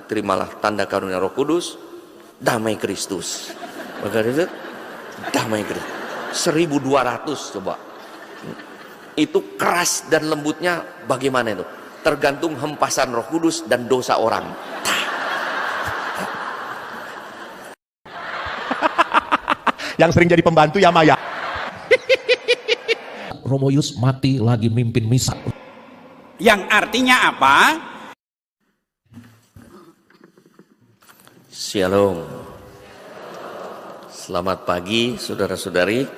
terimalah tanda karunia Roh Kudus, damai Kristus. Maka itu damai Kristus 1200 coba. Itu keras dan lembutnya bagaimana itu? Tergantung hempasan Roh Kudus dan dosa orang. Yang sering jadi pembantu ya Maya. Romo Yus mati lagi mimpin misa. Yang artinya apa? Shalom. Selamat pagi saudara-saudari.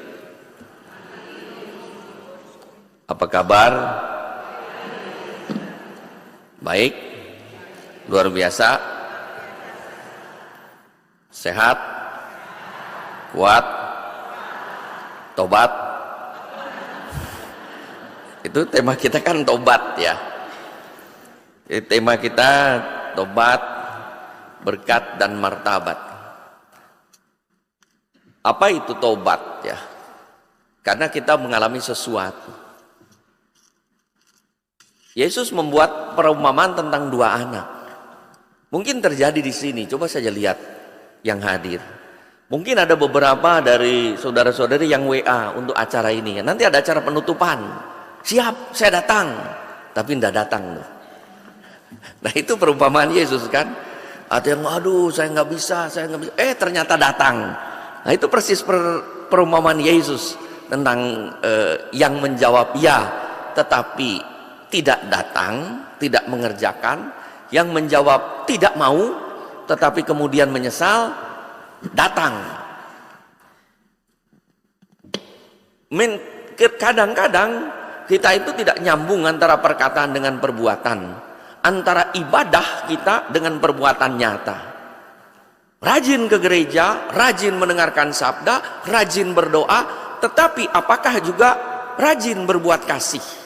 Apa kabar? Baik? Luar biasa? Sehat? Kuat? Tobat? Itu tema kita kan tobat ya. Jadi tema kita tobat, berkat dan martabat. Apa itu tobat ya? Karena kita mengalami sesuatu. Yesus membuat perumpamaan tentang dua anak. Mungkin terjadi di sini. Coba saja lihat yang hadir. Mungkin ada beberapa dari saudara-saudari yang WA untuk acara ini. Nanti ada acara penutupan. Siap, saya datang. Tapi tidak datang. Nah itu perumpamaan Yesus kan. Ada yang aduh saya nggak bisa. Ternyata datang. Nah itu persis perumpamaan Yesus tentang yang menjawab ya, tetapi tidak datang, tidak mengerjakan. Yang menjawab tidak mau, tetapi kemudian menyesal, datang. Kadang-kadang kita itu tidak nyambung antara perkataan dengan perbuatan, antara ibadah kita dengan perbuatan nyata. Rajin ke gereja, rajin mendengarkan sabda, rajin berdoa, tetapi apakah juga rajin berbuat kasih?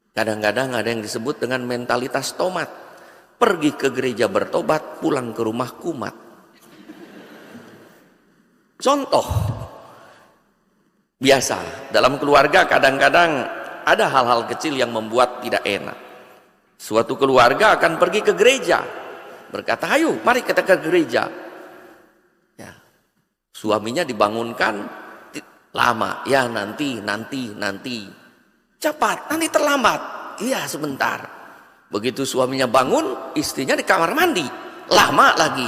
Kadang-kadang ada yang disebut dengan mentalitas tomat. Pergi ke gereja bertobat, pulang ke rumah kumat. Contoh, biasa, dalam keluarga kadang-kadang ada hal-hal kecil yang membuat tidak enak. Suatu keluarga akan pergi ke gereja, berkata, ayo mari kita ke gereja. Ya. Suaminya dibangunkan, lama, ya nanti. Cepat, nanti terlambat. Iya sebentar. Begitu suaminya bangun, istrinya di kamar mandi. Lama lagi.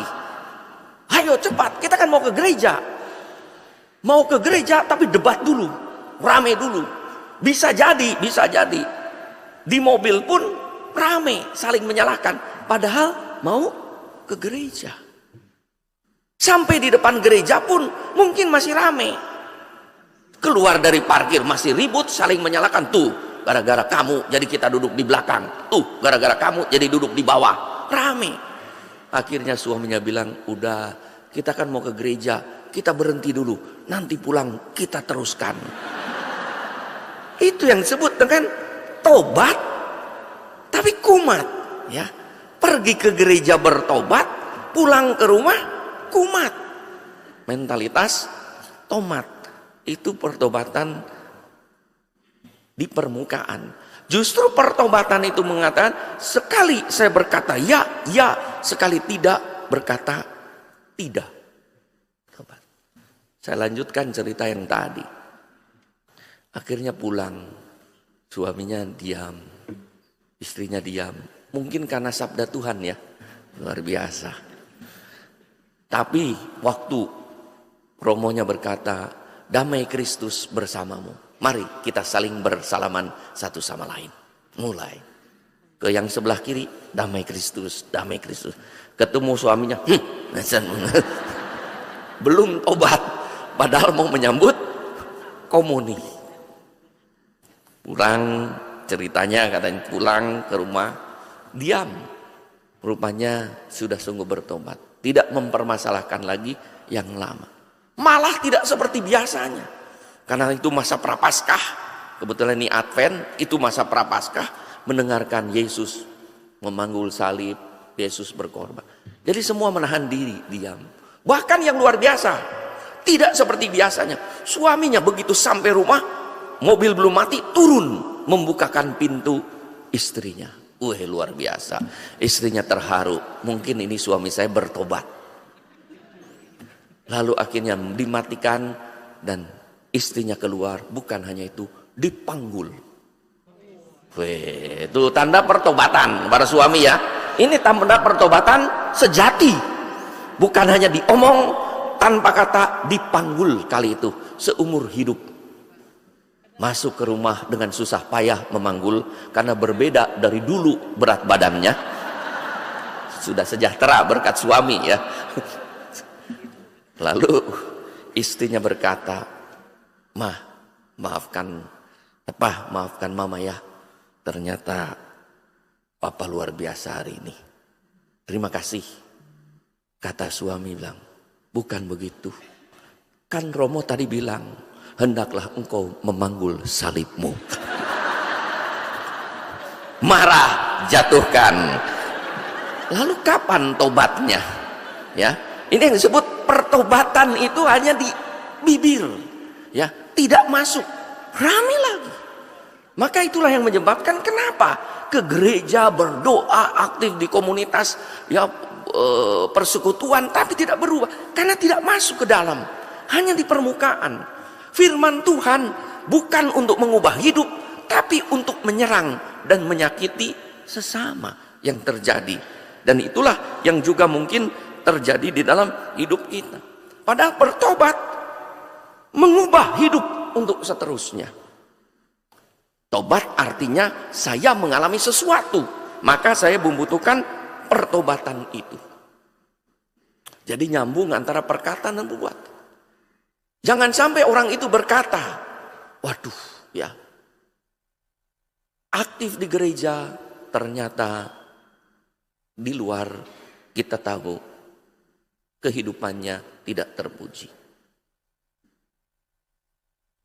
Ayo cepat, kita kan mau ke gereja. Mau ke gereja tapi debat dulu. Rame dulu. Bisa jadi. Di mobil pun rame, saling menyalahkan. Padahal mau ke gereja. Sampai di depan gereja pun mungkin masih rame. Keluar dari parkir masih ribut, saling menyalahkan. Tuh, gara-gara kamu jadi kita duduk di belakang. Tuh, gara-gara kamu jadi duduk di bawah. Rame. Akhirnya suaminya bilang, udah, kita kan mau ke gereja, kita berhenti dulu. Nanti pulang kita teruskan. Itu yang disebut dengan tobat, tapi kumat. Ya, pergi ke gereja bertobat, pulang ke rumah kumat. Mentalitas tomat. Itu pertobatan di permukaan. Justru pertobatan itu mengatakan sekali saya berkata ya, sekali tidak berkata tidak. Saya lanjutkan cerita yang tadi. Akhirnya pulang, suaminya diam, istrinya diam. Mungkin karena sabda Tuhan ya, luar biasa. Tapi waktu Romonya berkata, damai Kristus bersamamu. Mari kita saling bersalaman satu sama lain. Mulai. Ke yang sebelah kiri, damai Kristus, damai Kristus. Ketemu suaminya, belum tobat. Padahal mau menyambut komuni. Pulang, ceritanya katanya pulang ke rumah, diam. Rupanya sudah sungguh bertobat. Tidak mempermasalahkan lagi yang lama. Malah tidak seperti biasanya. Karena itu masa prapaskah. Kebetulan ini Advent, itu masa prapaskah. Mendengarkan Yesus memanggul salib, Yesus berkorban. Jadi semua menahan diri, diam. Bahkan yang luar biasa, tidak seperti biasanya. Suaminya begitu sampai rumah, mobil belum mati, turun membukakan pintu istrinya. Luar biasa. Istrinya terharu. Mungkin ini suami saya bertobat. Lalu akhirnya dimatikan dan istrinya keluar. Bukan hanya itu, dipanggul. Itu tanda pertobatan para suami ya. Ini tanda pertobatan sejati. Bukan hanya diomong tanpa kata, dipanggul kali itu seumur hidup. Masuk ke rumah dengan susah payah memanggul karena berbeda dari dulu berat badannya. Sudah sejahtera berkat suami ya. Lalu istrinya berkata, maafkan mama ya. Ternyata papa luar biasa hari ini. Terima kasih. Kata suami bilang, bukan begitu. Kan Romo tadi bilang, hendaklah engkau memanggul salibmu. Marah, jatuhkan. Lalu kapan tobatnya? Ya, ini yang disebut pertobatan itu hanya di bibir, ya, tidak masuk. Rame lagi. Maka itulah yang menyebabkan kenapa ke gereja berdoa aktif di komunitas, ya persekutuan, tapi tidak berubah karena tidak masuk ke dalam, hanya di permukaan. Firman Tuhan bukan untuk mengubah hidup, tapi untuk menyerang dan menyakiti sesama yang terjadi. Dan itulah yang juga mungkin terjadi di dalam hidup kita. Padahal bertobat mengubah hidup untuk seterusnya. Tobat artinya saya mengalami sesuatu, maka saya membutuhkan pertobatan itu. Jadi nyambung antara perkataan dan perbuatan. Jangan sampai orang itu berkata, waduh ya, aktif di gereja, ternyata di luar kita tahu kehidupannya tidak terpuji.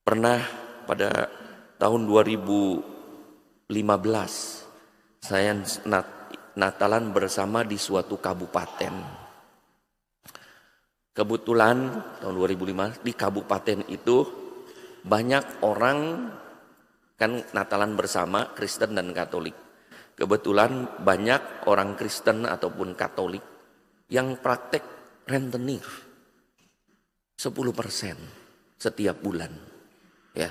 Pernah pada tahun 2015 saya Natalan bersama di suatu kabupaten. Kebetulan tahun 2005 di kabupaten itu banyak orang, kan Natalan bersama Kristen dan Katolik. Kebetulan banyak orang Kristen ataupun Katolik yang praktek rentenir 10% setiap bulan, ya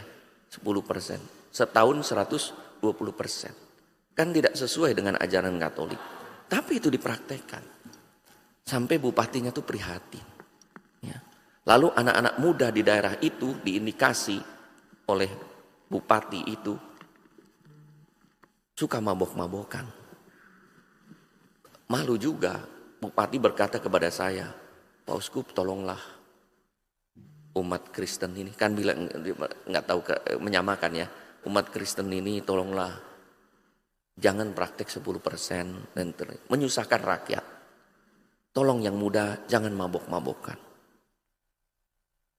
10%, setahun 120%. Kan tidak sesuai dengan ajaran Katolik, tapi itu dipraktekkan. Sampai bupatinya tuh prihatin. Ya. Lalu anak-anak muda di daerah itu diindikasi oleh bupati itu suka mabok-mabokan. Malu juga, bupati berkata kepada saya, Pak Uskup tolonglah umat Kristen ini, kan bilang nggak tahu menyamakan ya, umat Kristen ini tolonglah jangan praktek 10% dan menyusahkan rakyat. Tolong yang muda jangan mabok-mabokan.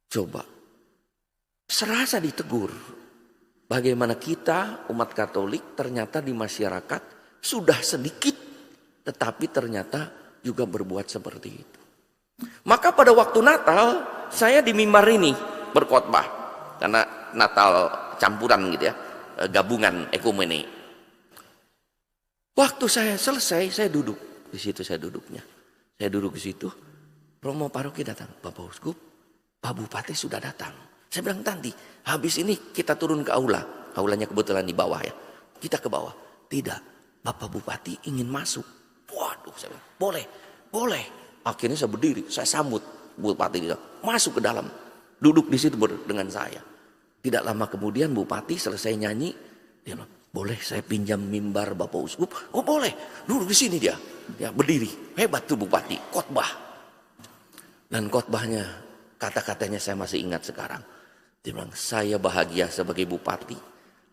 Coba serasa ditegur. Bagaimana kita umat Katolik ternyata di masyarakat sudah sedikit, tetapi ternyata juga berbuat seperti itu. Maka pada waktu Natal saya di mimbar ini berkhotbah, karena Natal campuran gitu ya, gabungan ekumene. Waktu saya selesai, saya duduk di situ, saya duduknya. Saya duduk di situ. Romo paroki datang, Bapak Uskup, Pak Bupati sudah datang. Saya bilang nanti, habis ini kita turun ke aula. Aulanya kebetulan di bawah ya. Kita ke bawah. Tidak, Bapak Bupati ingin masuk. Waduh, saya bilang, boleh. Akhirnya saya berdiri, saya sambut Bupati dia. Masuk ke dalam, duduk di situ dengan saya. Tidak lama kemudian Bupati selesai nyanyi, dia bilang, boleh saya pinjam mimbar Bapak Uskup? Oh boleh, duduk di sini dia. Ya berdiri, hebat tuh Bupati, khotbah. Dan khotbahnya, kata-katanya saya masih ingat sekarang. Dia bilang, saya bahagia sebagai bupati.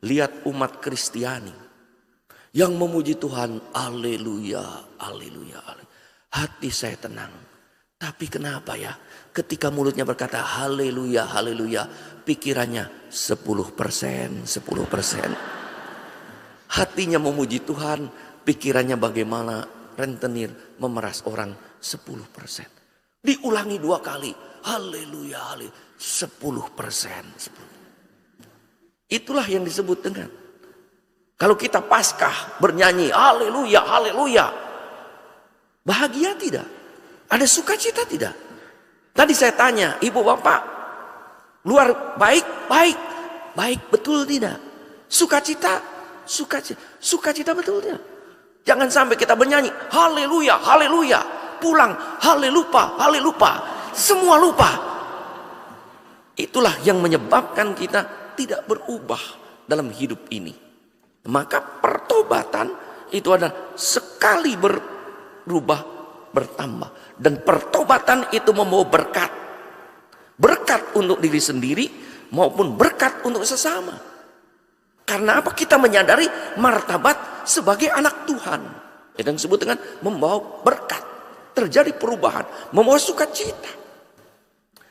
Lihat umat Kristiani yang memuji Tuhan. Haleluya, haleluya, haleluya. Hati saya tenang. Tapi kenapa ya? Ketika mulutnya berkata haleluya, haleluya. Pikirannya 10%, 10%. Hatinya memuji Tuhan. Pikirannya bagaimana rentenir memeras orang 10%. Diulangi 2 kali. Haleluya, haleluya. 10%. Itulah yang disebut dengan Kalau kita Paskah bernyanyi haleluya, haleluya, bahagia tidak? Ada sukacita tidak? Tadi saya tanya, ibu bapak, luar baik, baik, baik betul tidak? Sukacita, sukacita betul tidak? Jangan sampai kita bernyanyi haleluya, haleluya, pulang halelupa, halelupa, semua lupa. Itulah yang menyebabkan kita tidak berubah dalam hidup ini. Maka pertobatan itu adalah sekali berubah bertambah. Dan pertobatan itu membawa berkat. Berkat untuk diri sendiri maupun berkat untuk sesama. Karena apa? Kita menyadari martabat sebagai anak Tuhan. Itu yang disebut dengan membawa berkat. Terjadi perubahan, membawa sukacita.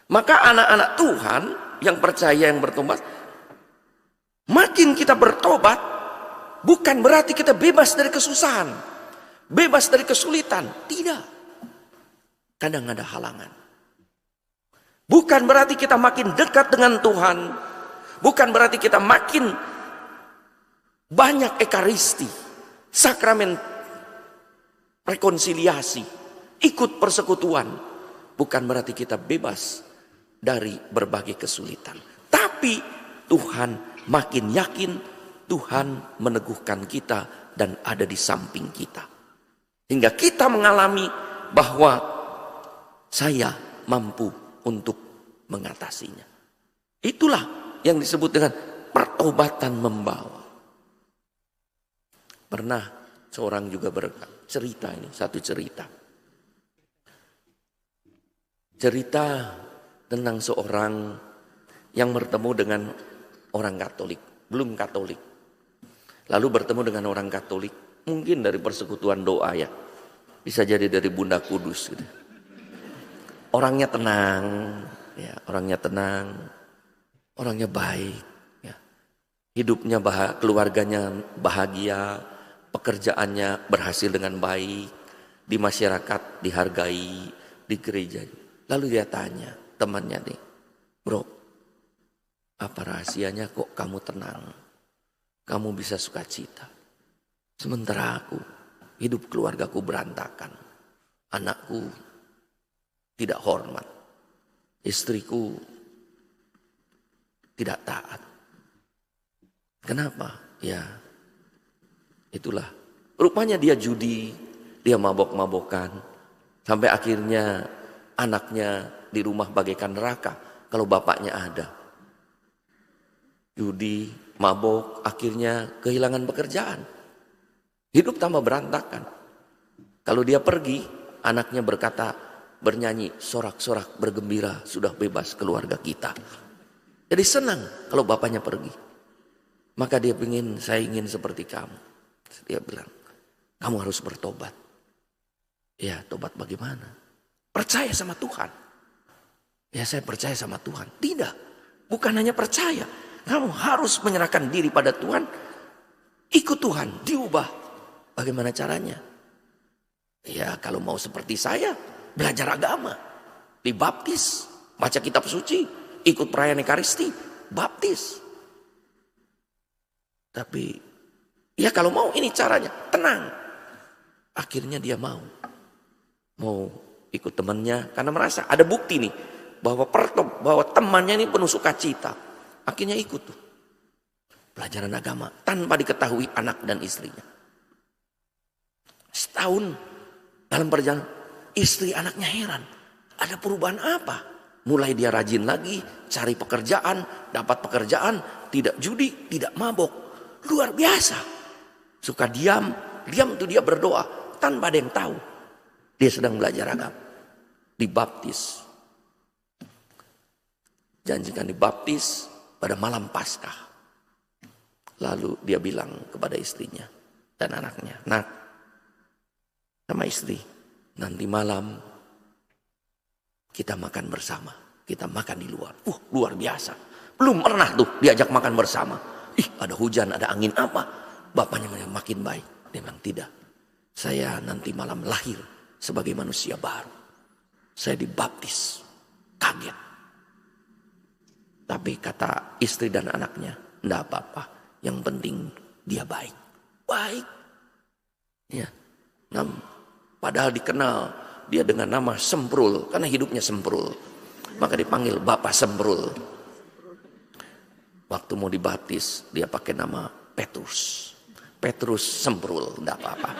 Maka anak-anak Tuhan yang percaya, yang bertobat, makin kita bertobat, bukan berarti kita bebas dari kesusahan, bebas dari kesulitan. Tidak. Kadang ada halangan. Bukan berarti kita makin dekat dengan Tuhan. Bukan berarti kita makin banyak ekaristi, sakramen rekonsiliasi, ikut persekutuan. Bukan berarti kita bebas dari berbagai kesulitan. Tapi Tuhan makin yakin, Tuhan meneguhkan kita dan ada di samping kita. Hingga kita mengalami bahwa saya mampu untuk mengatasinya. Itulah yang disebut dengan pertobatan membawa. Pernah seorang juga bercerita, ini satu cerita. Cerita tentang seorang yang bertemu dengan orang Katolik, belum Katolik. Lalu bertemu dengan orang Katolik, mungkin dari persekutuan doa ya. Bisa jadi dari Bunda Kudus gitu. Orangnya tenang, ya, orangnya tenang, orangnya baik, ya. Hidupnya keluarganya bahagia, pekerjaannya berhasil dengan baik, di masyarakat dihargai, di gereja. Lalu dia tanya temannya nih, bro, apa rahasianya kok kamu tenang, kamu bisa sukacita, sementara aku hidup keluargaku berantakan, anakku tidak hormat, istriku tidak taat. Kenapa? Ya, itulah. Rupanya dia judi, dia mabok-mabokan, sampai akhirnya anaknya di rumah bagaikan neraka kalau bapaknya ada. Judi, mabok, akhirnya kehilangan pekerjaan. Hidup tambah berantakan. Kalau dia pergi, anaknya berkata, bernyanyi, sorak-sorak bergembira, sudah bebas keluarga kita. Jadi senang kalau bapaknya pergi. Maka dia saya ingin seperti kamu. Dia bilang, kamu harus bertobat. Ya, tobat bagaimana? Percaya sama Tuhan. Ya, saya percaya sama Tuhan. Tidak, bukan hanya percaya. Kamu harus menyerahkan diri pada Tuhan. Ikut Tuhan, diubah. Bagaimana caranya? Ya, kalau mau seperti saya, belajar agama, dibaptis, baca kitab suci, ikut perayaan Ekaristi, baptis. Tapi ya kalau mau ini caranya, tenang. Akhirnya dia mau ikut temannya karena merasa ada bukti nih bahwa temannya ini penuh sukacita. Akhirnya ikut tuh pelajaran agama tanpa diketahui anak dan istrinya. Setahun dalam perjalanan, istri anaknya heran. Ada perubahan apa? Mulai dia rajin lagi, cari pekerjaan, dapat pekerjaan, tidak judi, tidak mabok. Luar biasa. Suka diam tuh dia berdoa tanpa ada yang tahu. Dia sedang belajar agama. Dibaptis. Janjikan dibaptis pada malam Paskah. Lalu dia bilang kepada istrinya dan anaknya, nak, sama istri, nanti malam kita makan bersama. Kita makan di luar. Luar biasa. Belum pernah tuh diajak makan bersama. Ada hujan, ada angin apa? Bapaknya makin baik. Dia bilang, tidak. Saya nanti malam lahir sebagai manusia baru. Saya dibaptis. Kaget. Tapi kata istri dan anaknya, enggak apa-apa. Yang penting dia baik. baik. Ya, padahal dikenal dia dengan nama Semprul, karena hidupnya Semprul. Maka dipanggil Bapak Semprul. Waktu mau dibaptis, dia pakai nama Petrus. Petrus Semprul, enggak apa-apa.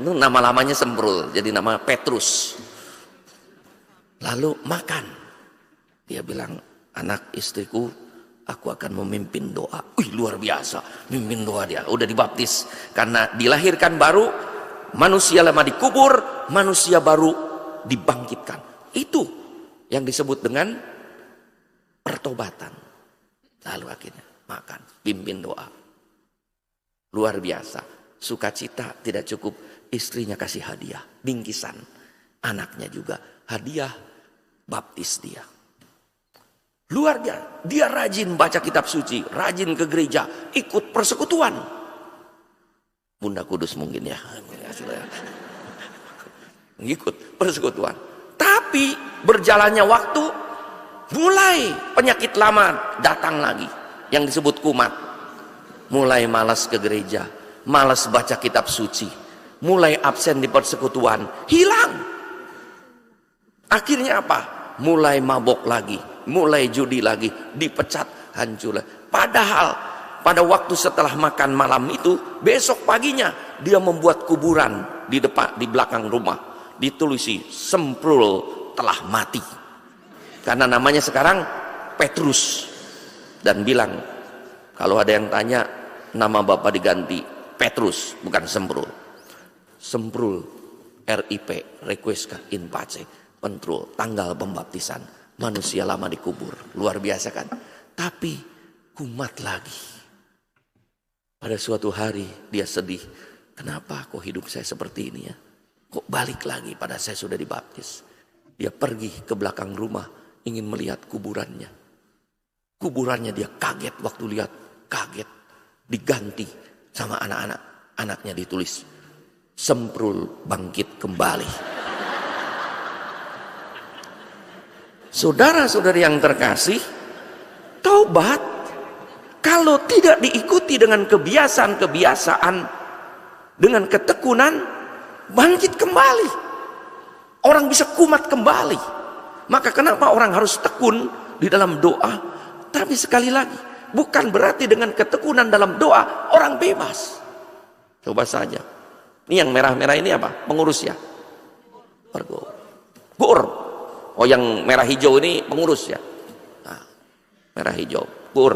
Itu nama lamanya Semprul, jadi nama Petrus. Lalu makan. Dia bilang, anak istriku, aku akan memimpin doa. Wih, luar biasa, memimpin doa dia. Udah dibaptis. Karena dilahirkan baru, manusia lama dikubur, manusia baru dibangkitkan. Itu yang disebut dengan pertobatan. Lalu akhirnya makan, pimpin doa. Luar biasa. Sukacita tidak cukup, istrinya kasih hadiah, bingkisan. Anaknya juga hadiah, baptis dia. Luar biasa. Dia rajin baca kitab suci, rajin ke gereja, ikut persekutuan. Bunda Kudus mungkin ya. Ikut persekutuan. Tapi berjalannya waktu, mulai penyakit lama datang lagi, yang disebut kumat. Mulai malas ke gereja, malas baca kitab suci, mulai absen di persekutuan, hilang. Akhirnya apa? Mulai mabok lagi, mulai judi lagi, dipecat, hancur. Padahal pada waktu setelah makan malam itu, besok paginya dia membuat kuburan di depan, di belakang rumah, ditulisi Semprul telah mati. Karena namanya sekarang Petrus. Dan bilang, kalau ada yang tanya, nama bapak diganti Petrus, bukan Semprul. Semprul, RIP, requiescat in pace, pentrul, tanggal pembaptisan. Manusia lama dikubur. Luar biasa kan? Tapi kumat lagi. Pada suatu hari dia sedih. Kenapa kok hidup saya seperti ini ya? Kok balik lagi pada saya sudah dibaptis? Dia pergi ke belakang rumah, ingin melihat kuburannya. Kuburannya dia kaget waktu lihat, kaget. Diganti sama anak-anak. Anaknya ditulis, Semprul bangkit kembali. Saudara-saudari yang terkasih, taubat kalau tidak diikuti dengan kebiasaan-kebiasaan, dengan ketekunan, bangkit kembali. Orang bisa kumat kembali. Maka kenapa orang harus tekun di dalam doa? Tapi sekali lagi, bukan berarti dengan ketekunan dalam doa orang bebas. Coba saja. Ini yang merah-merah ini apa? Pengurus ya? Pergo. Gur. Oh, yang merah hijau ini pengurus ya? Nah, merah hijau. Gur.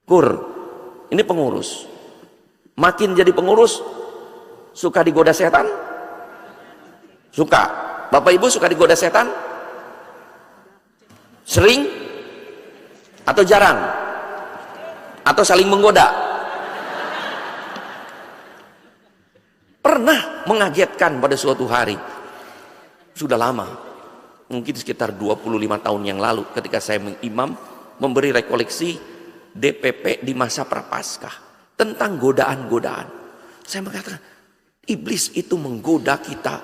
Gur. Ini pengurus. Makin jadi pengurus, suka digoda setan? Suka. Bapak Ibu suka digoda setan? Sering? Atau jarang? Atau saling menggoda? Pernah mengagetkan pada suatu hari. Sudah lama. Mungkin sekitar 25 tahun yang lalu ketika saya mengimam memberi rekoleksi DPP di masa Prapaskah tentang godaan-godaan. Saya mengatakan iblis itu menggoda kita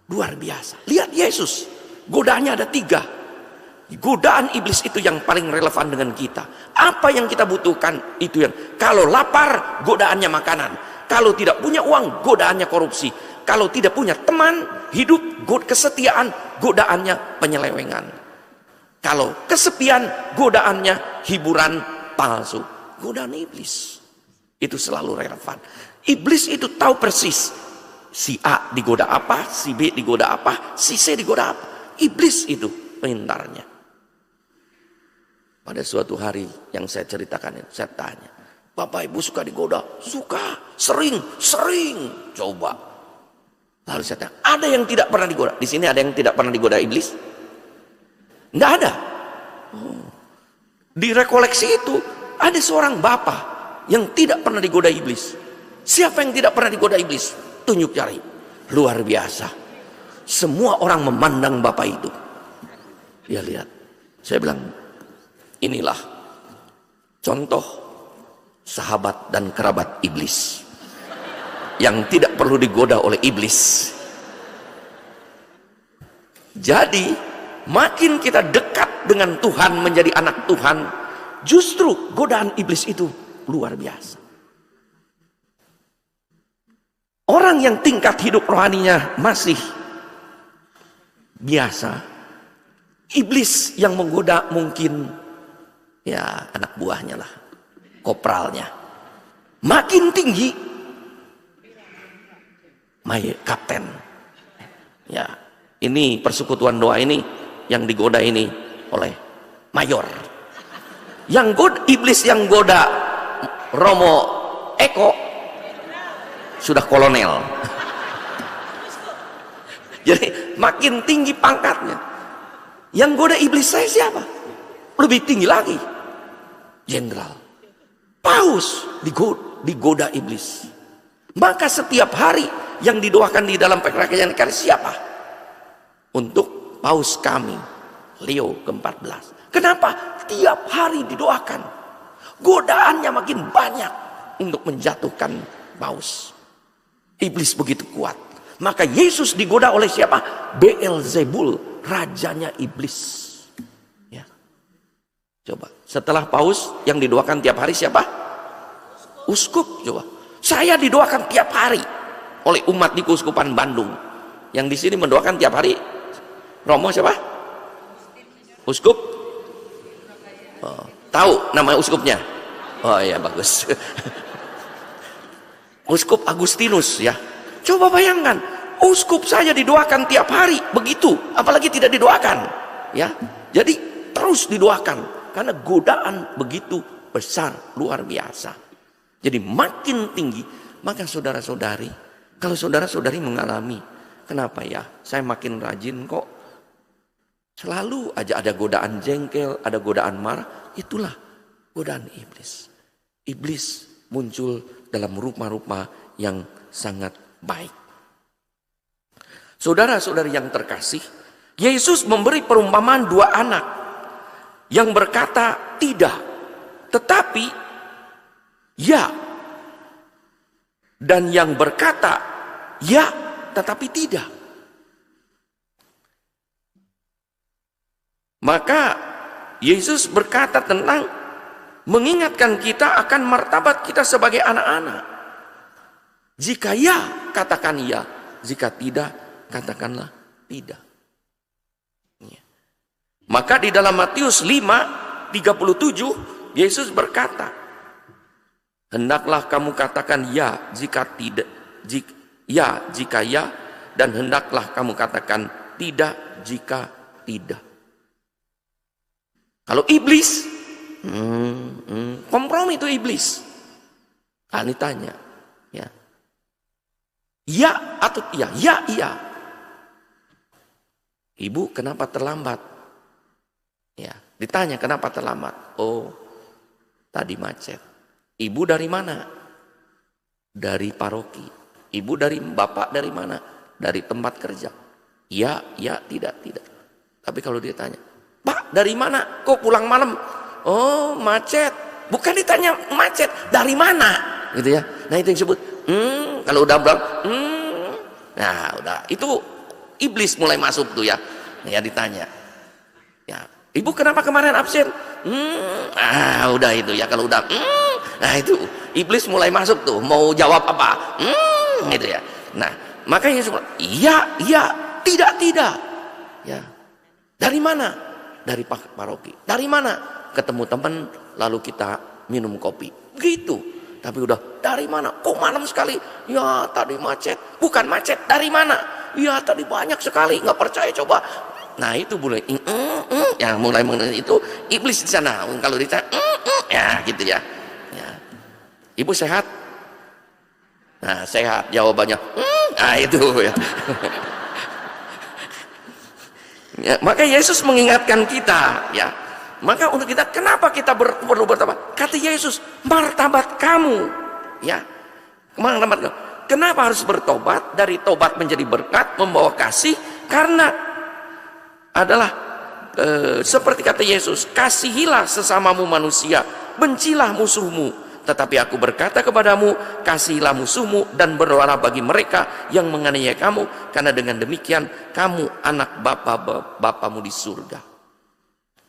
luar biasa. Lihat Yesus, godaannya ada 3. Godaan iblis itu yang paling relevan dengan kita. Apa yang kita butuhkan itu yang, kalau lapar godaannya makanan, kalau tidak punya uang godaannya korupsi, kalau tidak punya teman hidup kesetiaan godaannya penyelewengan, kalau kesepian godaannya hiburan palsu. Godaan iblis itu selalu relevan. Iblis itu tahu persis si A digoda apa, si B digoda apa, si C digoda apa. Iblis itu pintarnya. Pada suatu hari yang saya ceritakan, saya tanya, Bapak Ibu suka digoda? Suka, sering. Coba. Lalu saya tanya, ada yang tidak pernah digoda? Di sini ada yang tidak pernah digoda iblis? Enggak ada. Di rekoleksi itu ada seorang bapak yang tidak pernah digoda iblis. Siapa yang tidak pernah digoda iblis? Tunjuk jari. Luar biasa. Semua orang memandang bapak itu. Dia lihat. Saya bilang, inilah contoh sahabat dan kerabat iblis yang tidak perlu digoda oleh iblis. Jadi makin kita dekat dengan Tuhan, menjadi anak Tuhan, justru godaan iblis itu luar biasa. orang yang tingkat hidup rohaninya masih biasa, iblis yang menggoda mungkin ya anak buahnya lah, kopralnya. Makin tinggi, kapten. Ya, ini persekutuan doa ini yang digoda ini oleh mayor. Iblis yang goda Romo Eko sudah kolonel. Jadi makin tinggi pangkatnya. Yang goda iblis saya siapa? Lebih tinggi lagi, jenderal. Paus digoda iblis. Maka setiap hari yang didoakan di dalam perkiraan siapa? Untuk Paus kami Leo ke-14. Kenapa? Tiap hari didoakan. Godaannya makin banyak untuk menjatuhkan Paus. Iblis begitu kuat. Maka Yesus digoda oleh siapa? Beelzebul, rajanya iblis. Ya. Coba, setelah Paus yang didoakan tiap hari siapa? Uskup. Coba, saya didoakan tiap hari oleh umat di Keuskupan Bandung. Yang di sini mendoakan tiap hari Romo siapa? Uskup? Oh, tahu nama uskupnya? Oh iya, bagus. Uskup Agustinus ya. Coba bayangkan, uskup saja didoakan tiap hari begitu, apalagi tidak didoakan. Ya, jadi terus didoakan karena godaan begitu besar, luar biasa. Jadi makin tinggi, maka saudara-saudari, kalau saudara-saudari mengalami, kenapa ya? Saya makin rajin kok. Selalu aja ada godaan jengkel, ada godaan marah. Itulah godaan iblis. Iblis muncul dalam rupa-rupa yang sangat baik. Saudara-saudari yang terkasih, Yesus memberi perumpamaan dua anak yang berkata tidak, tetapi ya, dan yang berkata ya, tetapi tidak. Maka Yesus berkata tentang mengingatkan kita akan martabat kita sebagai anak-anak. Jika ya, katakan ya. Jika tidak, katakanlah tidak. Ya. Maka di dalam Matius 5:37 Yesus berkata, hendaklah kamu katakan ya jika tidak, jika ya, dan hendaklah kamu katakan tidak jika tidak. Kalau iblis, kompromi itu iblis. Ditanya, ya, ya atau iya, ya iya. Ibu kenapa terlambat? Ya, ditanya kenapa terlambat? Oh, tadi macet. Ibu dari mana? Dari paroki. Ibu dari bapak dari mana? Dari tempat kerja. Ya, ya, tidak. Tapi kalau dia tanya, Pak, dari mana? Kok pulang malam? Oh, macet. Bukan ditanya macet, dari mana? Gitu ya. Nah, itu yang disebut. Kalau udah bilang, nah udah. Itu iblis mulai masuk tuh ya. Ya ditanya. Ya, ibu kenapa kemarin absen? Udah itu ya. Kalau udah, nah itu iblis mulai masuk tuh. Mau jawab apa? Gitu ya. Nah, makanya Yesus bilang, iya, tidak. Ya. Dari mana? Dari paroki. Dari mana? Ketemu teman, lalu kita minum kopi. Begitu. Tapi udah, dari mana? Kok malam sekali? Ya, tadi macet. Bukan macet, dari mana? Ya, tadi banyak sekali. Nggak percaya, coba. Nah, itu boleh. Ya, mulai mengenai itu, iblis di sana. Kalau ditanya, ya, gitu ya. Ya. Ibu sehat? Nah, sehat. Jawabannya, nah, itu ya. Ya, maka Yesus mengingatkan kita, ya. Maka untuk kita, kenapa kita perlu bertobat? Kata Yesus, martabat kamu, ya. Martabat kamu. Kenapa harus bertobat? Dari tobat menjadi berkat, membawa kasih, karena adalah seperti kata Yesus, kasihilah sesamamu manusia, bencilah musuhmu. Tetapi aku berkata kepadamu, kasihilah musuhmu dan berdoalah bagi mereka yang menganiaya kamu, karena dengan demikian kamu anak Bapamu di surga,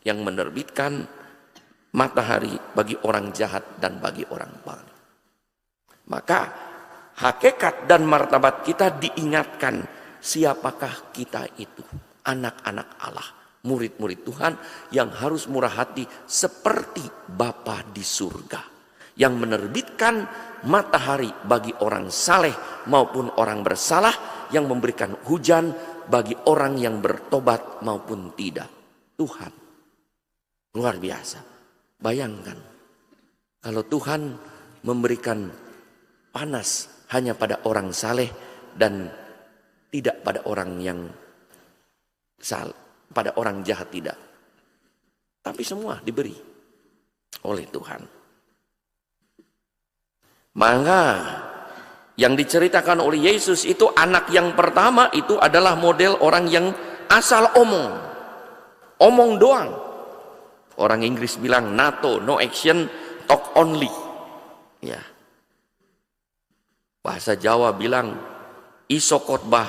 yang menerbitkan matahari bagi orang jahat dan bagi orang baik. Maka hakikat dan martabat kita diingatkan siapakah kita itu, anak-anak Allah, murid-murid Tuhan yang harus murah hati seperti Bapa di surga, yang menerbitkan matahari bagi orang saleh maupun orang bersalah, yang memberikan hujan bagi orang yang bertobat maupun tidak. Tuhan luar biasa. Bayangkan kalau Tuhan memberikan panas hanya pada orang saleh dan tidak pada orang yang pada orang jahat, tidak. Tapi semua diberi oleh Tuhan. Maka yang diceritakan oleh Yesus itu, anak yang pertama itu adalah model orang yang asal omong. Omong doang. Orang Inggris bilang NATO, no action, talk only. Ya. Bahasa Jawa bilang iso khotbah,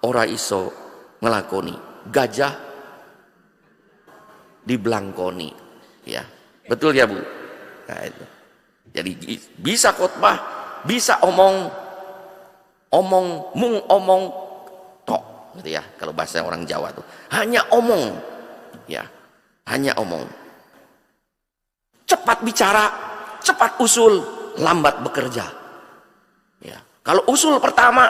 ora iso ngelakoni. Gajah diblangkoni. Ya. Betul ya Bu? Nah, itu. Jadi bisa khotbah, bisa omong tok, gitu ya. Kalau bahasa orang Jawa tuh hanya omong, ya, hanya omong. Cepat bicara, cepat usul, lambat bekerja. Ya, kalau usul pertama,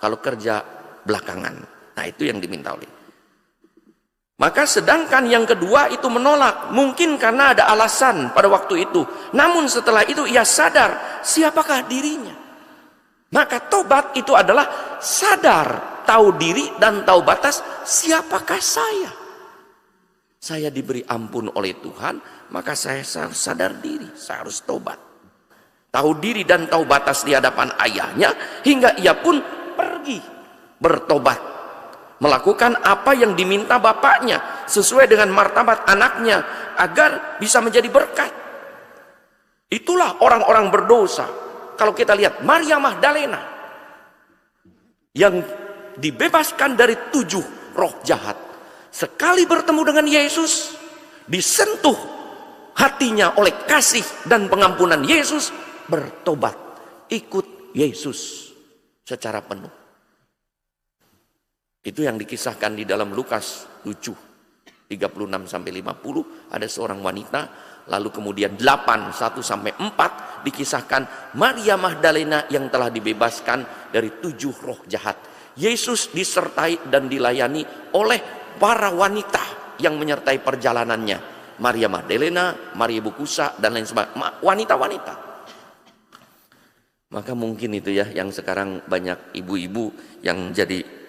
kalau kerja belakangan. Nah itu yang diminta oleh. Maka sedangkan yang kedua itu menolak, mungkin karena ada alasan pada waktu itu. Namun setelah itu ia sadar siapakah dirinya. Maka tobat itu adalah sadar, tahu diri dan tahu batas, siapakah saya. Saya diberi ampun oleh Tuhan, maka saya harus sadar diri, saya harus tobat. Tahu diri dan tahu batas di hadapan ayahnya, hingga ia pun pergi bertobat. Melakukan apa yang diminta bapaknya sesuai dengan martabat anaknya agar bisa menjadi berkat. Itulah orang-orang berdosa. Kalau kita lihat Maria Magdalena yang dibebaskan dari 7 roh jahat, sekali bertemu dengan Yesus, disentuh hatinya oleh kasih dan pengampunan Yesus, bertobat, ikut Yesus secara penuh. Itu yang dikisahkan di dalam Lukas 7, 36-50, ada seorang wanita, lalu kemudian 8, 1-4 dikisahkan Maria Magdalena yang telah dibebaskan dari 7 roh jahat. Yesus disertai dan dilayani oleh para wanita yang menyertai perjalanannya. Maria Magdalena, Maria Ibu Kusa, dan lain sebagainya. Wanita-wanita. Maka mungkin itu ya yang sekarang banyak ibu-ibu yang jadi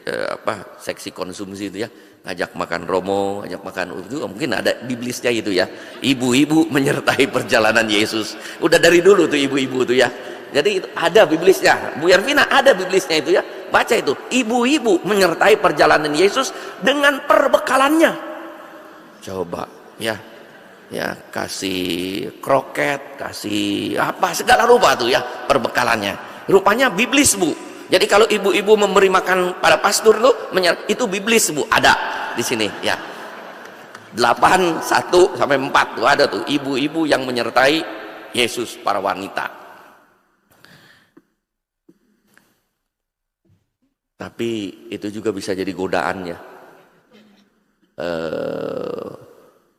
seksi konsumsi itu ya, ngajak makan romo, ngajak makan itu, mungkin ada biblisnya itu ya, ibu-ibu menyertai perjalanan Yesus. Udah dari dulu tuh ibu-ibu tuh ya, jadi itu ada biblisnya. Bu Yarvina ada biblisnya itu ya, baca itu, ibu-ibu menyertai perjalanan Yesus dengan perbekalannya. Coba ya, ya kasih kroket, kasih apa segala rupa tuh ya perbekalannya. Rupanya biblis Bu. Jadi kalau ibu-ibu memberi makan pada pastor tuh, itu biblis Bu, ada di sini ya. 8, 1-4 tuh ada tuh ibu-ibu yang menyertai Yesus, para wanita. Tapi itu juga bisa jadi godaan ya.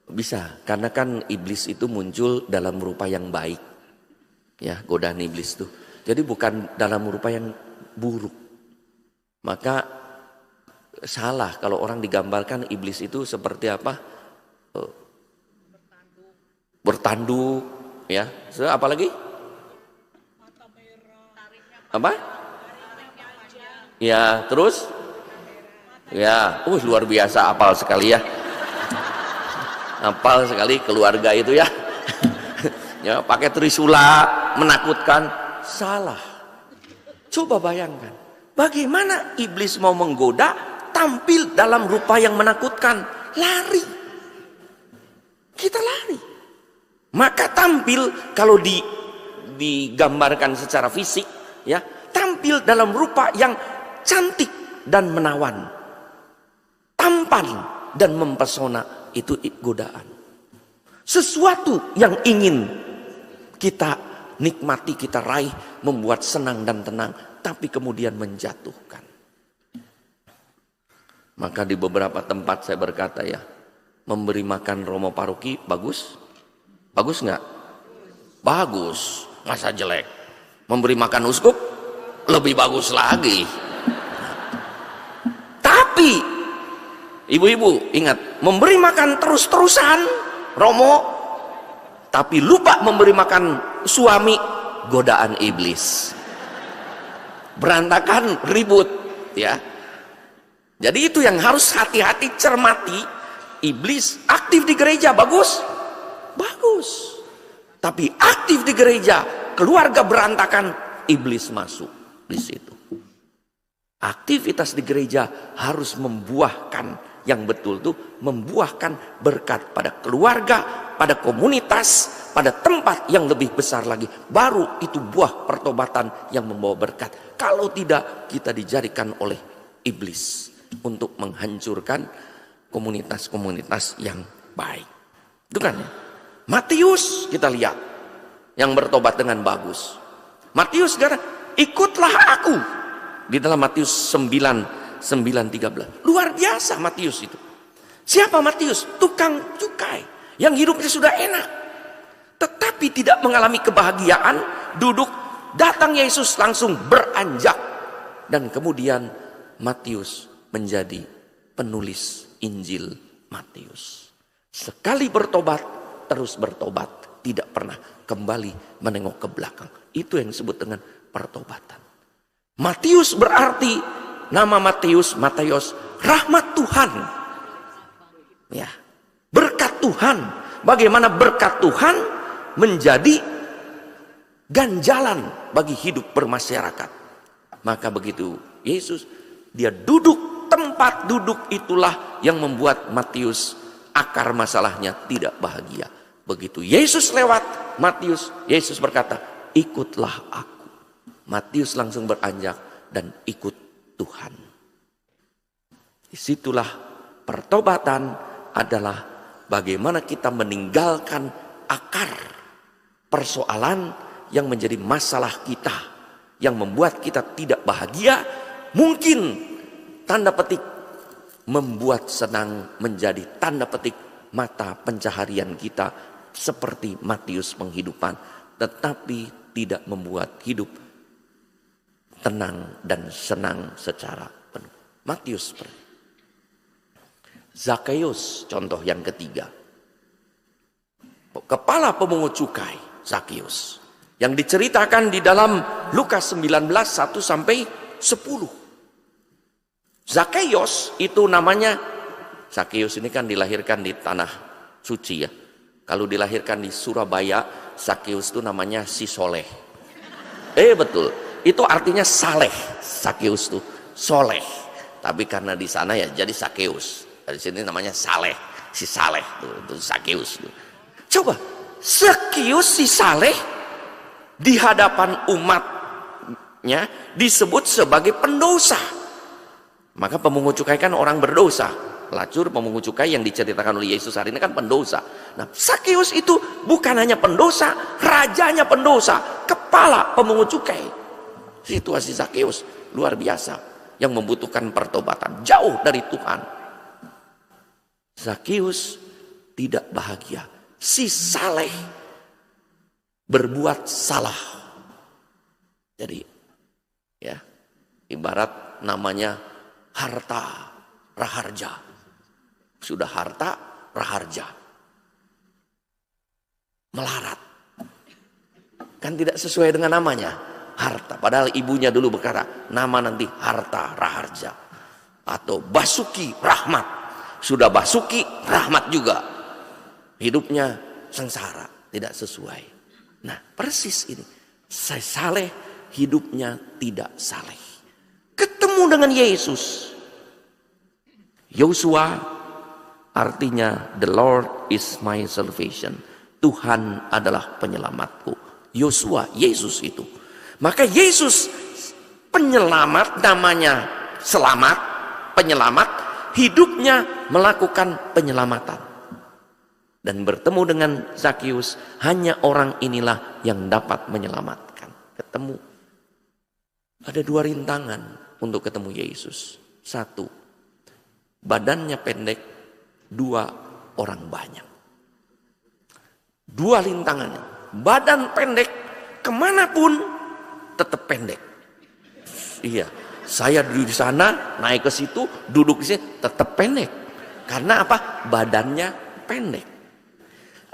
Bisa, karena kan iblis itu muncul dalam rupa yang baik. Ya, godaan iblis tuh. Jadi bukan dalam rupa yang buruk. Maka salah kalau orang digambarkan iblis itu seperti apa? Bertanduk, ya. Apa lagi? Apa? Ya, terus? Ya, luar biasa, apal sekali ya. Apal sekali keluarga itu ya. Ya, pakai trisula menakutkan, salah. Coba bayangkan, bagaimana iblis mau menggoda tampil dalam rupa yang menakutkan, lari. Kita lari. Maka tampil kalau digambarkan secara fisik, ya, tampil dalam rupa yang cantik dan menawan, tampan dan mempesona, itu godaan. Sesuatu yang ingin kita nikmati, kita raih, membuat senang dan tenang, tapi kemudian menjatuhkan. Maka di beberapa tempat saya berkata ya, memberi makan romo paroki bagus? Bagus nggak? Bagus, masa jelek? Memberi makan uskup lebih bagus lagi. Tapi ibu-ibu ingat, memberi makan terus-terusan romo, tapi lupa memberi makan suami, godaan iblis. Berantakan, ribut, ya. Jadi itu yang harus hati-hati cermati. Iblis aktif di gereja, bagus? Bagus. Tapi aktif di gereja, keluarga berantakan, iblis masuk di situ. Aktivitas di gereja harus membuahkan yang betul tuh, membuahkan berkat pada keluarga, pada komunitas, pada tempat yang lebih besar lagi. Baru itu buah pertobatan yang membawa berkat. Kalau tidak, kita dijadikan oleh iblis untuk menghancurkan komunitas-komunitas yang baik. Itu kan ya? Matius kita lihat yang bertobat dengan bagus. Matius sekarang, ikutlah aku. Di dalam Matius 9:13. Luar biasa Matius itu. Siapa Matius? Tukang cukai yang hidupnya sudah enak, tetapi tidak mengalami kebahagiaan, duduk, datang Yesus langsung beranjak, dan kemudian Matius menjadi penulis Injil Matius. Sekali bertobat, terus bertobat, tidak pernah kembali menengok ke belakang. Itu yang disebut dengan pertobatan. Matius berarti, nama Matius, rahmat Tuhan. Ya, berkat Tuhan. Bagaimana berkat Tuhan menjadi ganjalan bagi hidup bermasyarakat. Maka begitu Yesus, dia duduk, tempat duduk itulah yang membuat Matius akar masalahnya tidak bahagia. Begitu Yesus lewat Matius, Yesus berkata, ikutlah aku. Matius langsung beranjak dan ikut Tuhan. Disitulah pertobatan adalah bagaimana kita meninggalkan akar persoalan yang menjadi masalah kita, yang membuat kita tidak bahagia, mungkin tanda petik membuat senang menjadi tanda petik mata pencaharian kita, seperti Matius penghidupan, tetapi tidak membuat hidup tenang dan senang secara penuh. Matius. Zakheus contoh yang ketiga. Kepala pemungut cukai Zakheus yang diceritakan di dalam Lukas 19:1-10. Zakheus itu namanya, Zakheus ini kan dilahirkan di tanah suci ya. Kalau dilahirkan di Surabaya, Zakheus itu namanya si soleh. Betul, itu artinya saleh. Zakheus itu soleh, tapi karena di sana ya jadi Zakheus. Dari sini namanya saleh, si saleh itu Zakheus. Coba, Zakheus si saleh di hadapan umatnya disebut sebagai pendosa. Maka pemungut cukai kan orang berdosa. Pelacur, pemungut cukai yang diceritakan oleh Yesus hari ini kan pendosa. Nah, Zakheus itu bukan hanya pendosa, rajanya pendosa, kepala pemungut cukai. Situasi Zakheus luar biasa, yang membutuhkan pertobatan, jauh dari Tuhan. Zakheus tidak bahagia. Si saleh berbuat salah. Jadi, ya, ibarat namanya harta raharja. Sudah harta raharja, melarat, kan tidak sesuai dengan namanya harta. Padahal ibunya dulu berkata nama nanti harta raharja atau Basuki Rahmat. Sudah Basuki Rahmat juga, hidupnya sengsara, tidak sesuai. Nah, persis ini, saya saleh, hidupnya tidak saleh. Ketemu dengan Yesus. Yosua artinya the Lord is my salvation. Tuhan adalah penyelamatku. Yosua, Yesus itu. Maka Yesus penyelamat, namanya selamat, penyelamat, hidupnya melakukan penyelamatan. Dan bertemu dengan Zakius, hanya orang inilah yang dapat menyelamatkan. Ketemu. Ada 2 rintangan untuk ketemu Yesus. 1, badannya pendek. 2, orang banyak. 2 rintangannya. Badan pendek, kemanapun tetap pendek. Iya, saya duduk di sana, naik ke situ, duduk di sini, tetap pendek. Karena apa? Badannya pendek.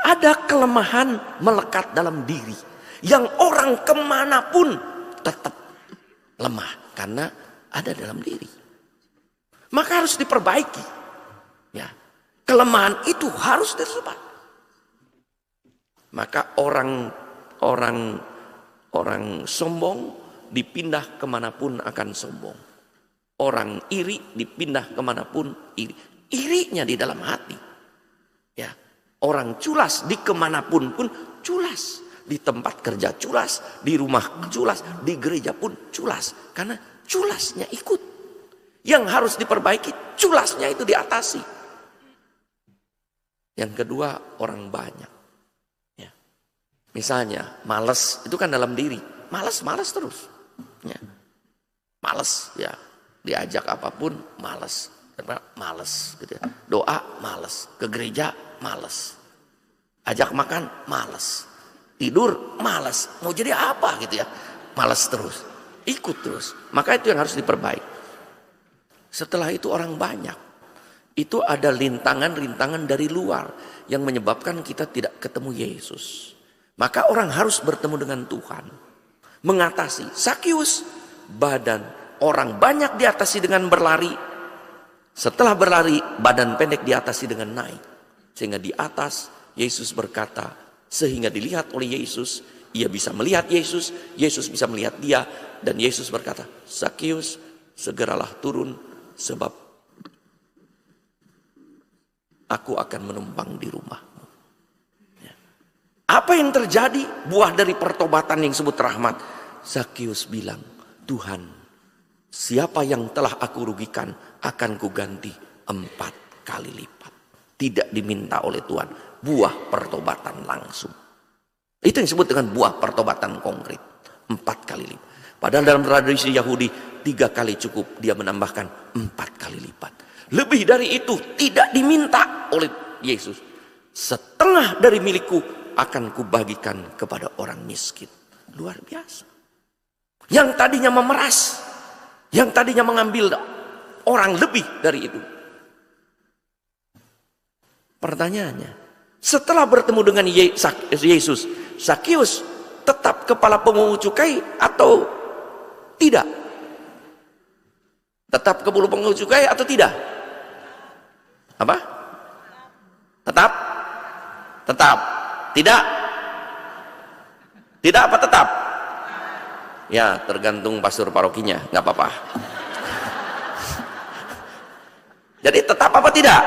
Ada kelemahan melekat dalam diri yang orang kemanapun tetap lemah karena ada dalam diri. Maka harus diperbaiki. Ya, kelemahan itu harus diubah. Maka orang sombong dipindah kemanapun akan sombong. Orang iri dipindah kemanapun iri. Irinya di dalam hati. Ya. Orang culas di kemanapun pun culas. Di tempat kerja culas, di rumah culas, di gereja pun culas. Karena culasnya ikut. Yang harus diperbaiki, culasnya itu diatasi. Yang kedua, orang banyak. Ya. Misalnya, malas itu kan dalam diri. Malas terus. Ya. Malas, ya. Diajak apapun, malas. Malas gitu ya. Doa malas, ke gereja malas, ajak makan malas, tidur malas, mau jadi apa gitu ya, malas terus, ikut terus. Maka itu yang harus diperbaiki. Setelah itu orang banyak, itu ada rintangan-rintangan dari luar yang menyebabkan kita tidak ketemu Yesus. Maka orang harus bertemu dengan Tuhan, mengatasi. Zakius, badan orang banyak diatasi dengan berlari. Setelah berlari, badan pendek diatasi dengan naik. Sehingga di atas, Yesus berkata, sehingga dilihat oleh Yesus, ia bisa melihat Yesus, Yesus bisa melihat dia. Dan Yesus berkata, Zakius, segeralah turun, sebab aku akan menumpang di rumahmu. Ya. Apa yang terjadi? Buah dari pertobatan yang disebut rahmat. Zakius bilang, Tuhan, siapa yang telah aku rugikan, akan kuganti 4 kali lipat. Tidak diminta oleh Tuhan. Buah pertobatan langsung. Itu yang disebut dengan buah pertobatan konkret. 4 kali lipat. Padahal dalam tradisi Yahudi 3 kali cukup. Dia menambahkan 4 kali lipat. Lebih dari itu tidak diminta oleh Yesus. Setengah dari milikku akan kubagikan kepada orang miskin. Luar biasa. Yang tadinya memeras. Yang tadinya mengambil orang lebih dari itu. Pertanyaannya, setelah bertemu dengan Yesus, Zakius tetap kepala pemungut cukai atau tidak? Tetap kepala pemungut cukai atau tidak? Apa? Tetap? Tetap. Tidak? Tidak apa tetap? Ya, tergantung pastor parokinya, nggak apa-apa. Jadi tetap apa tidak?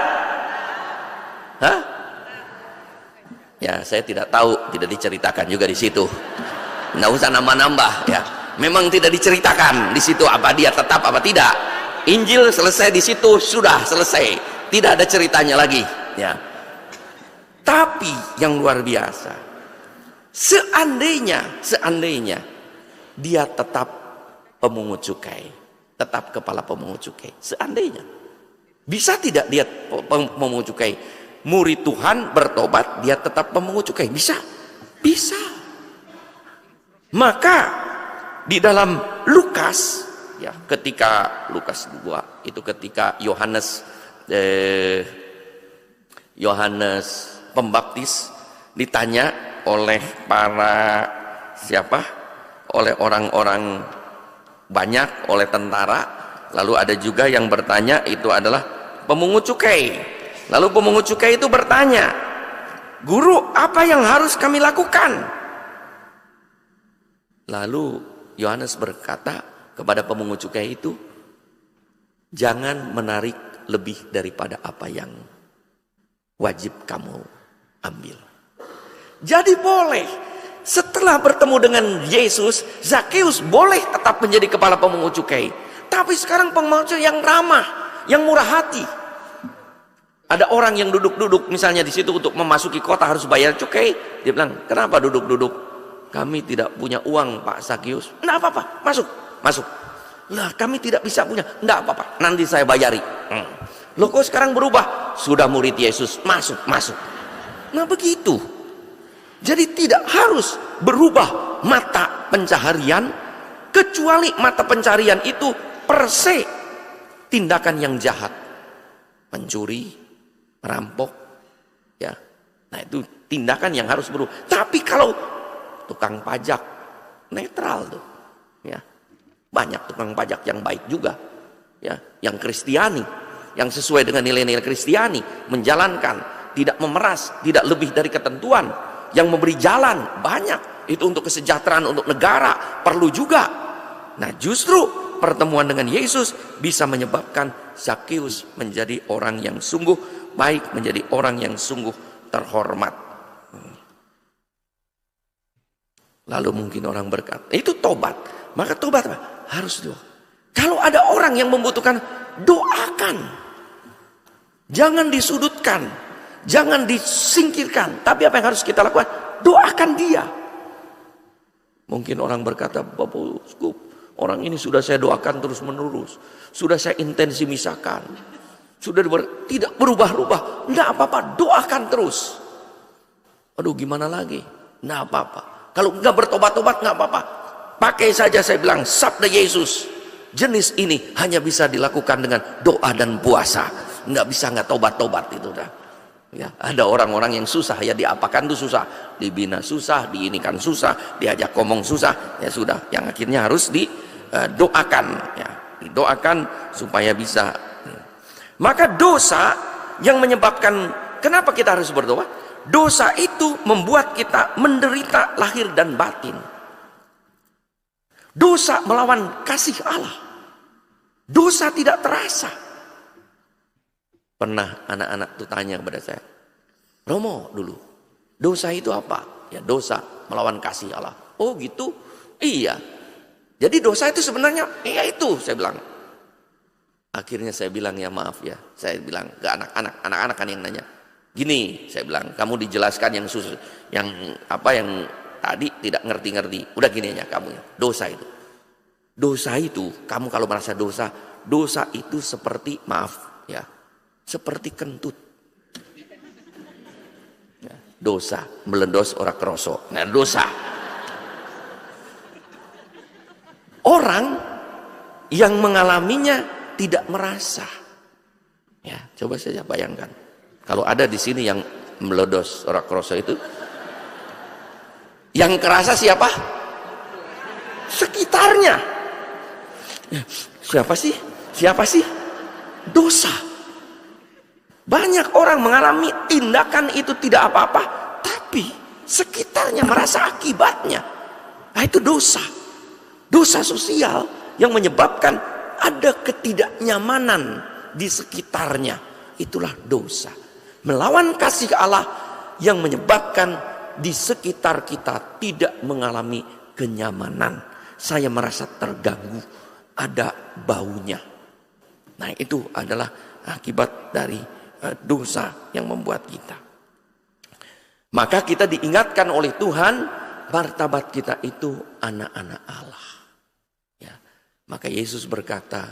Hah? Ya, saya tidak tahu, tidak diceritakan juga di situ. Nggak usah nambah-nambah ya. Memang tidak diceritakan di situ apa dia tetap apa tidak. Injil selesai di situ, sudah selesai. Tidak ada ceritanya lagi, ya. Tapi yang luar biasa, seandainya dia tetap pemungut cukai, tetap kepala pemungut cukai, seandainya. Bisa tidak dia pemungut cukai? Murid Tuhan bertobat, dia tetap pemungut cukai. Bisa? Bisa. Maka di dalam Lukas, ya, ketika Lukas 2 itu ketika Yohanes Pembaptis ditanya oleh para siapa? Oleh orang-orang banyak, oleh tentara. Lalu ada juga yang bertanya, itu adalah pemungut cukai. Lalu pemungut cukai itu bertanya, Guru, apa yang harus kami lakukan? Lalu Yohanes berkata kepada pemungut cukai itu, jangan menarik lebih daripada apa yang wajib kamu ambil. Jadi boleh, setelah bertemu dengan Yesus, Zakius boleh tetap menjadi kepala pemungut cukai. Tapi sekarang pemungut cukai yang ramah, yang murah hati. Ada orang yang duduk-duduk misalnya di situ untuk memasuki kota harus bayar cukai. Dia bilang, kenapa duduk-duduk? Kami tidak punya uang Pak Sakius. Enggak apa-apa, masuk, masuk. Lah kami tidak bisa punya. Enggak apa-apa, nanti saya bayari. Loh kok sekarang berubah? Sudah murid Yesus, masuk, masuk. Nah begitu. Jadi tidak harus berubah mata pencaharian, kecuali mata pencaharian itu per se tindakan yang jahat, mencuri, merampok, ya. Nah itu tindakan yang harus berubah. Tapi kalau tukang pajak netral tuh, ya, banyak tukang pajak yang baik juga, ya, yang Kristiani, yang sesuai dengan nilai-nilai Kristiani, menjalankan, tidak memeras, tidak lebih dari ketentuan, yang memberi jalan banyak, itu untuk kesejahteraan untuk negara perlu juga. Nah justru pertemuan dengan Yesus bisa menyebabkan Zakius menjadi orang yang sungguh baik, menjadi orang yang sungguh terhormat. Lalu mungkin orang berkata, itu tobat. Maka tobat apa? Harus doa. Kalau ada orang yang membutuhkan, doakan. Jangan disudutkan, jangan disingkirkan. Tapi apa yang harus kita lakukan? Doakan dia. Mungkin orang berkata, Bapak Uskup, orang ini sudah saya doakan terus menerus, sudah saya intensi misalkan, sudah tidak berubah-ubah. Tidak apa-apa, doakan terus. Aduh gimana lagi? Tidak apa-apa. Kalau nggak bertobat-tobat nggak apa-apa. Pakai saja, saya bilang, sabda Yesus. Jenis ini hanya bisa dilakukan dengan doa dan puasa. Nggak bisa nggak tobat-tobat itu dah. Ya, ada orang-orang yang susah, ya diapakan tuh susah, dibina susah, diinikan susah, diajak ngomong susah, ya sudah, yang akhirnya harus didoakan, ya, didoakan supaya bisa. Maka dosa yang menyebabkan, kenapa kita harus berdoa? Dosa itu membuat kita menderita lahir dan batin. Dosa melawan kasih Allah. Dosa tidak terasa. Pernah anak-anak tuh tanya kepada saya, Romo dulu, dosa itu apa? Ya dosa melawan kasih Allah. Oh gitu? Iya. Jadi dosa itu sebenarnya, iya itu, saya bilang. Akhirnya saya bilang, ya maaf ya, saya bilang ke anak-anak kan yang nanya. Gini, saya bilang, kamu dijelaskan yang yang tadi tidak ngerti-ngerti. Udah gini aja kamu ya, dosa itu. Dosa itu, kamu kalau merasa dosa, dosa itu seperti, maaf ya, seperti kentut. Ya, dosa, melendos ora kroso. Nah dosa. Orang yang mengalaminya tidak merasa. Ya, coba saja bayangkan. Kalau ada di sini yang meledos ora kroso itu, yang kerasa siapa? Sekitarnya. Siapa sih? Siapa sih? Dosa. Banyak orang mengalami tindakan itu tidak apa-apa, tapi sekitarnya merasa akibatnya. Nah itu dosa. Dosa sosial yang menyebabkan ada ketidaknyamanan di sekitarnya. Itulah dosa. Melawan kasih Allah yang menyebabkan di sekitar kita tidak mengalami kenyamanan. Saya merasa terganggu, ada baunya. Nah itu adalah akibat dari dosa yang membuat kita. Maka kita diingatkan oleh Tuhan, martabat kita itu anak-anak Allah. Ya. Maka Yesus berkata,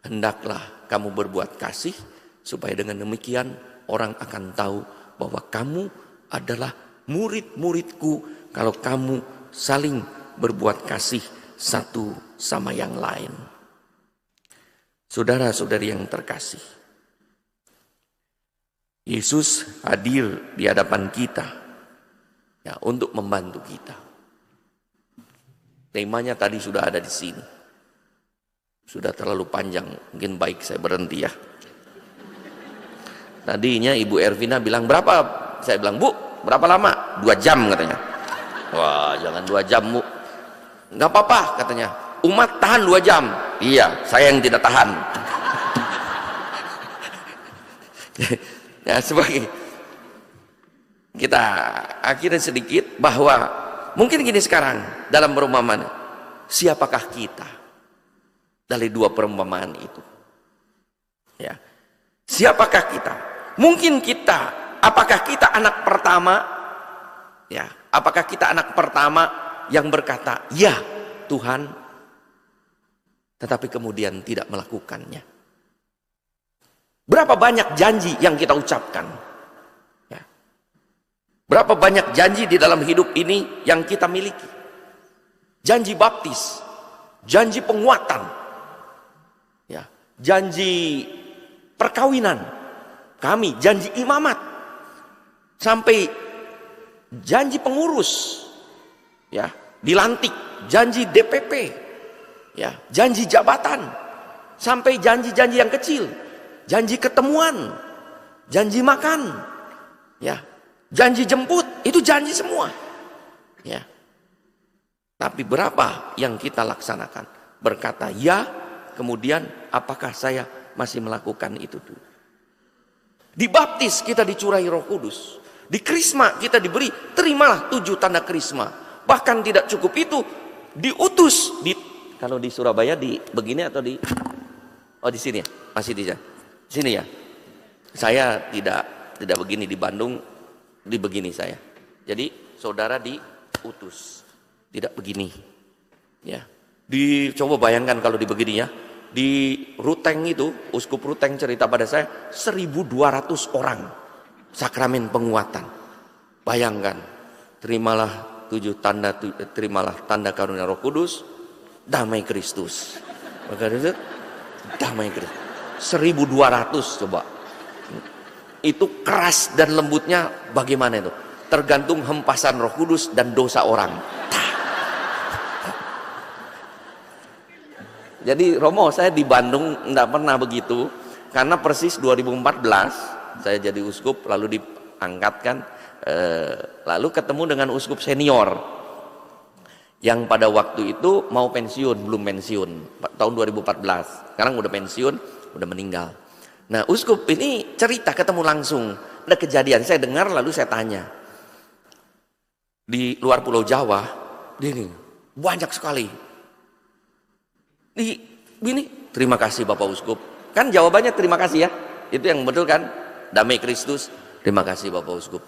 hendaklah kamu berbuat kasih, supaya dengan demikian orang akan tahu bahwa kamu adalah murid-muridku kalau kamu saling berbuat kasih satu sama yang lain. Saudara-saudari yang terkasih, Yesus hadir di hadapan kita ya, untuk membantu kita. Temanya tadi sudah ada di sini. Sudah terlalu panjang, mungkin baik saya berhenti ya. Tadinya Ibu Ervina bilang berapa? Saya bilang, Bu, berapa lama? 2 jam katanya. Wah, jangan 2 jam, Bu. Enggak apa-apa katanya. Umat tahan 2 jam. Iya, saya yang tidak tahan. Ya, sebagai kita akhirnya sedikit bahwa mungkin gini sekarang dalam perumpamaan, siapakah kita dari 2 perumpamaan itu? Ya, siapakah kita? Mungkin kita, apakah kita anak pertama? Ya, apakah kita anak pertama yang berkata, "Ya, Tuhan," tetapi kemudian tidak melakukannya? Berapa banyak janji yang kita ucapkan? Ya. Berapa banyak janji di dalam hidup ini yang kita miliki? Janji baptis, janji penguatan, ya, janji perkawinan, kami janji imamat, sampai janji pengurus, ya, dilantik, janji DPP, ya, janji jabatan, sampai janji-janji yang kecil, janji ketemuan, janji makan, ya, janji jemput, itu janji semua, ya. Tapi berapa yang kita laksanakan? Berkata ya, kemudian apakah saya masih melakukan itu dulu? Dibaptis kita dicurahi Roh Kudus. Di krisma kita diberi, terimalah 7 tanda krisma. Bahkan tidak cukup itu, diutus. Kalau di Surabaya di begini atau di, oh di sini ya, masih di sini ya. Saya tidak begini, di Bandung di begini saya. Jadi saudara diutus. Tidak begini, ya. Coba bayangkan kalau di begini ya. Di Ruteng itu, Uskup Ruteng cerita pada saya, 1.200 orang sakramen penguatan. Bayangkan, terimalah 7 tanda, terimalah tanda karunia Roh Kudus, damai Kristus. Maka itu damai Kristus. 1.200 coba. Itu keras dan lembutnya bagaimana itu? Tergantung hempasan Roh Kudus dan dosa orang. Jadi Romo, saya di Bandung enggak pernah begitu, karena persis 2014 saya jadi uskup, lalu diangkatkan, lalu ketemu dengan uskup senior yang pada waktu itu mau pensiun, belum pensiun, tahun 2014, sekarang udah pensiun, udah meninggal. Nah, uskup ini cerita, ketemu langsung, ada kejadian, saya dengar lalu saya tanya. Di luar Pulau Jawa, ini banyak sekali. Gini, terima kasih Bapak Uskup. Kan jawabannya terima kasih ya. Itu yang betul kan? Damai Kristus. Terima kasih Bapak Uskup.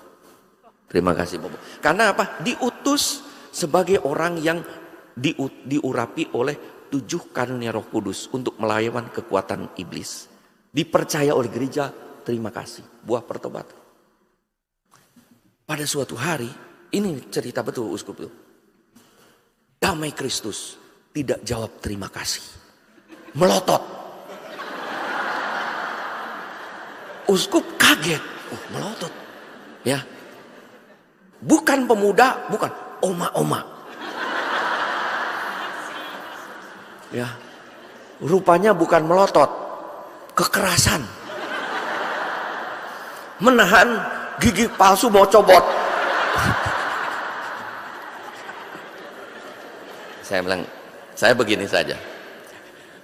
Terima kasih Bapak. Karena apa? Diutus sebagai orang yang diurapi oleh 7 karunia Roh Kudus untuk melawan kekuatan iblis. Dipercaya oleh gereja, terima kasih. Buah pertobatan. Pada suatu hari, ini cerita betul Uskup itu. Damai Kristus tidak jawab terima kasih, melotot. Uskup kaget, melotot, ya. Bukan pemuda, bukan oma-oma, ya. Rupanya bukan melotot, kekerasan, menahan gigi palsu mau cobot. Saya bilang, saya begini saja.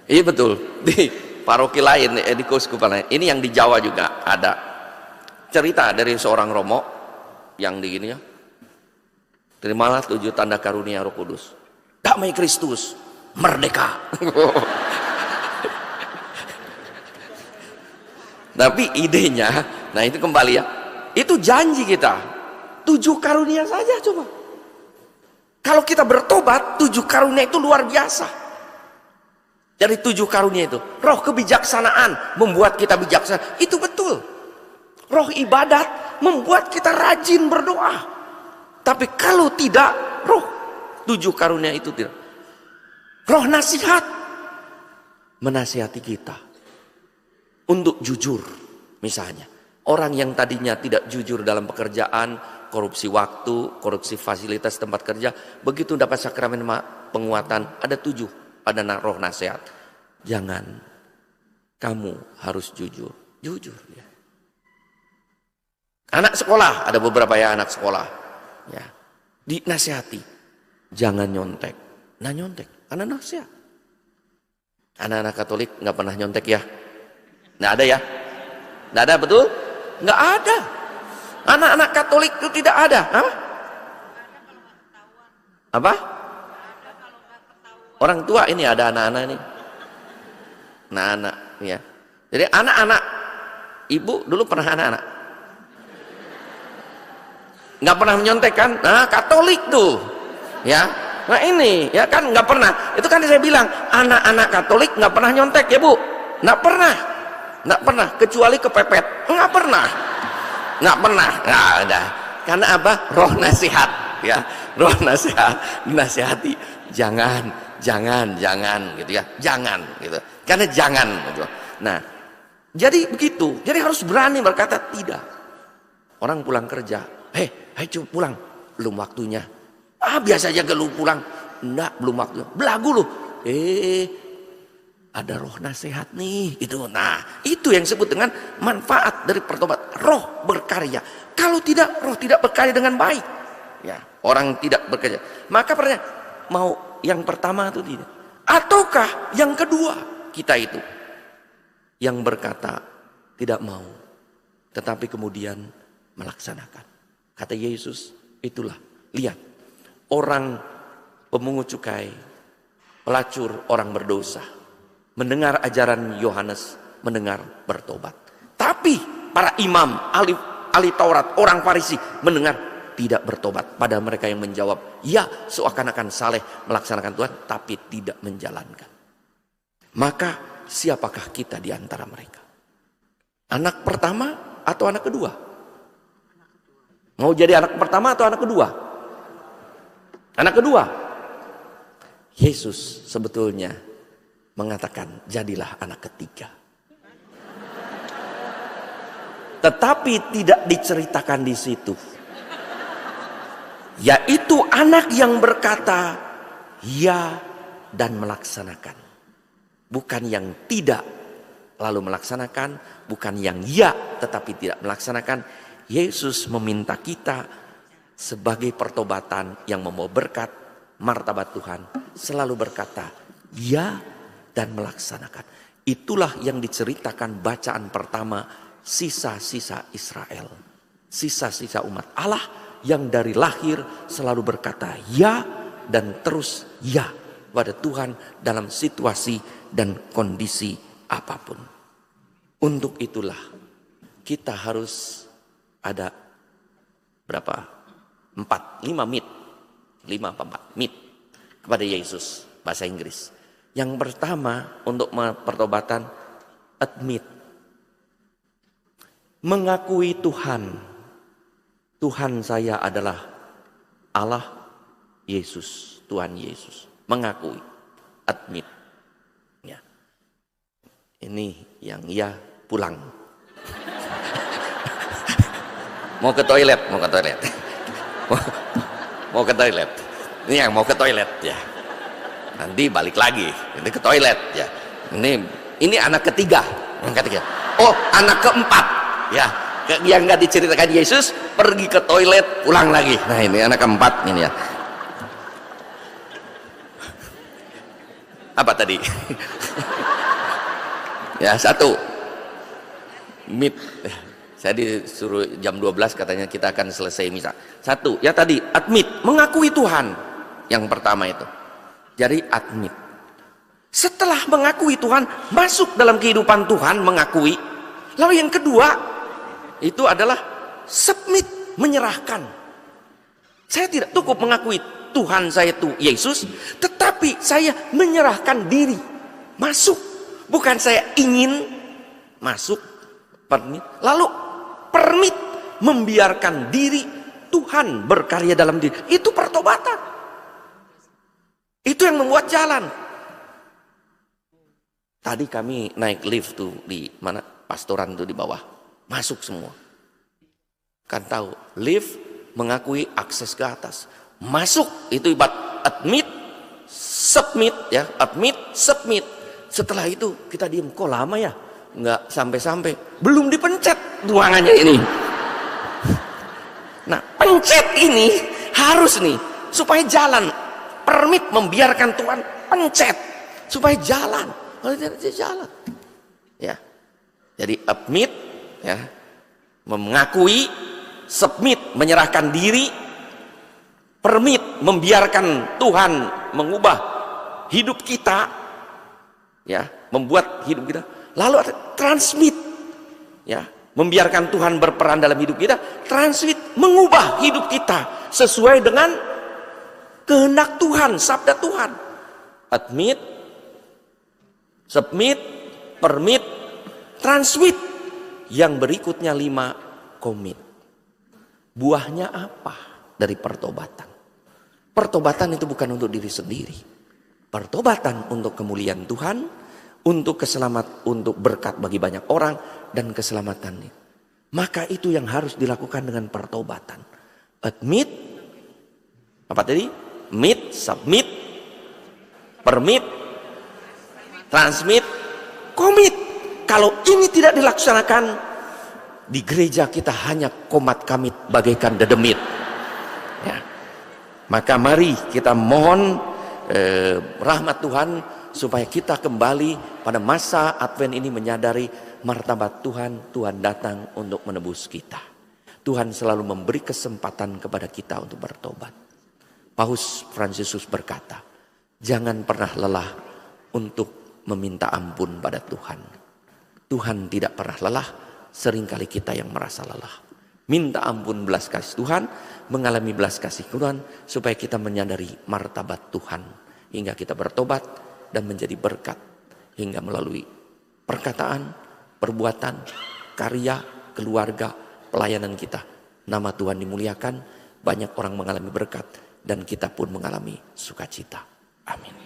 Iya betul, di paroki lain, di keuskupan lain. Ini yang di Jawa juga ada cerita dari seorang Romo yang di gini ya. Terimalah 7 tanda karunia Roh Kudus. Damai Kristus, merdeka. Tapi idenya, nah itu kembali ya. Itu janji kita. 7 karunia saja coba. Kalau kita bertobat, 7 karunia itu luar biasa. Dari 7 karunia itu, roh kebijaksanaan membuat kita bijaksana. Itu betul. Roh ibadat membuat kita rajin berdoa. Tapi kalau tidak, roh 7 karunia itu tidak. Roh nasihat menasihati kita untuk jujur. Misalnya, orang yang tadinya tidak jujur dalam pekerjaan, korupsi waktu, korupsi fasilitas tempat kerja, begitu dapat sakramen penguatan, ada 7, ada roh nasihat. Jangan, kamu harus jujur, jujur ya. Anak sekolah, ada beberapa ya anak sekolah, ya, dinasihati, jangan nyontek. Nah nyontek, anak nasihat. Anak-anak Katolik nggak pernah nyontek ya, nggak ada ya, nggak ada betul, nggak ada. Anak-anak Katolik itu tidak ada. Hah? Apa? Orang tua ini ada anak-anak ini. Anak-anak ya. Jadi anak-anak ibu dulu pernah anak-anak? Nggak pernah menyontek kan? Nah, Katolik tuh, ya. Nah ini, ya kan nggak pernah. Itu kan saya bilang, anak-anak Katolik nggak pernah nyontek ya bu, nggak pernah, kecuali kepepet, nggak pernah. Nah, udah. Karena apa? Roh nasihat, ya, roh nasihat, nasihati, jangan gitu ya, jangan gitu. Karena jangan gitu. Nah, jadi begitu. Jadi harus berani berkata tidak. Orang pulang kerja, hei coba pulang, belum waktunya. Biasa aja lu pulang, enggak belum waktunya. Belagu lu. Ada roh nasihat nih, gitu. Nah, itu yang disebut dengan manfaat dari pertobatan. Roh berkarya. Kalau tidak, roh tidak berkarya dengan baik. Ya, orang tidak bekerja. Maka pertanyaan, mau yang pertama atau tidak? Ataukah yang kedua kita itu yang berkata tidak mau, tetapi kemudian melaksanakan. Kata Yesus, itulah. Lihat, orang pemungut cukai, pelacur, orang berdosa, mendengar ajaran Yohanes, mendengar bertobat. Tapi para imam, ahli Taurat, orang Farisi mendengar tidak bertobat. Pada mereka yang menjawab, ya seakan-akan saleh melaksanakan Tuhan, tapi tidak menjalankan. Maka siapakah kita di antara mereka? Anak pertama atau anak kedua? Mau jadi anak pertama atau anak kedua? Anak kedua. Yesus sebetulnya mengatakan, jadilah anak ketiga. Tetapi tidak diceritakan di situ. Yaitu anak yang berkata ya dan melaksanakan. Bukan yang tidak lalu melaksanakan, bukan yang ya tetapi tidak melaksanakan. Yesus meminta kita sebagai pertobatan yang membawa berkat, martabat Tuhan, selalu berkata ya dan melaksanakan. Itulah yang diceritakan bacaan pertama, sisa-sisa Israel, sisa-sisa umat Allah yang dari lahir selalu berkata ya dan terus ya pada Tuhan dalam situasi dan kondisi apapun. Untuk itulah kita harus ada berapa? 5 meet kepada Yesus, bahasa Inggris. Yang pertama untuk pertobatan, admit, mengakui Tuhan. Tuhan saya adalah Allah Yesus, Tuhan Yesus. Mengakui, admit. Ya. Ini yang ya pulang. Mau ke toilet. Mau ke toilet. Ini yang mau ke toilet ya. Nanti balik lagi, ini ke toilet ya. Ini anak ketiga. Oh, anak keempat ya. Yang nggak diceritakan Yesus, pergi ke toilet, pulang lagi. Nah, ini anak keempat ini ya. Apa tadi? Ya, 1. Meet. Saya disuruh jam 12 katanya kita akan selesai misa. 1, ya tadi admit, mengakui Tuhan. Yang pertama itu. Jadi admit. Setelah mengakui Tuhan, masuk dalam kehidupan Tuhan, mengakui. Lalu yang kedua, itu adalah submit, menyerahkan. Saya tidak cukup mengakui Tuhan saya itu Yesus, tetapi saya menyerahkan diri. Masuk. Bukan saya ingin masuk, permit. Lalu permit, membiarkan diri Tuhan berkarya dalam diri. Itu pertobatan. Itu yang membuat jalan. Tadi kami naik lift tuh di mana, pastoran tuh di bawah. Masuk semua. Kan tahu, lift mengakui akses ke atas. Masuk itu ibarat admit, submit ya, admit, submit. Setelah itu kita diem, kok lama ya? Nggak sampai-sampai, belum dipencet ruangannya ini. Nah, pencet ini harus nih supaya jalan. Permit, membiarkan Tuhan pencet supaya jalan. Kalau tidak jalan, ya. Jadi admit, ya, mengakui, submit, menyerahkan diri, permit, membiarkan Tuhan mengubah hidup kita, ya, membuat hidup kita. Lalu ada transmit, ya, membiarkan Tuhan berperan dalam hidup kita. Transmit, mengubah hidup kita sesuai dengan kehendak Tuhan, sabda Tuhan. Admit, submit, permit, transmit. Yang berikutnya 5, commit. Buahnya apa dari pertobatan? Pertobatan itu bukan untuk diri sendiri. Pertobatan untuk kemuliaan Tuhan, untuk untuk berkat bagi banyak orang dan keselamatannya. Maka itu yang harus dilakukan dengan pertobatan. Admit, apa tadi? Meet, submit, permit, transmit, commit. Kalau ini tidak dilaksanakan, di gereja kita hanya komat kamit bagaikan dedemit. Ya. Maka mari kita mohon rahmat Tuhan supaya kita kembali pada masa Advent ini menyadari martabat Tuhan. Tuhan datang untuk menebus kita. Tuhan selalu memberi kesempatan kepada kita untuk bertobat. Paus Fransiskus berkata, jangan pernah lelah untuk meminta ampun pada Tuhan. Tuhan tidak pernah lelah, seringkali kita yang merasa lelah. Minta ampun belas kasih Tuhan, mengalami belas kasih Tuhan, supaya kita menyadari martabat Tuhan. Hingga kita bertobat dan menjadi berkat. Hingga melalui perkataan, perbuatan, karya, keluarga, pelayanan kita. Nama Tuhan dimuliakan, banyak orang mengalami berkat, dan kita pun mengalami sukacita. Amin.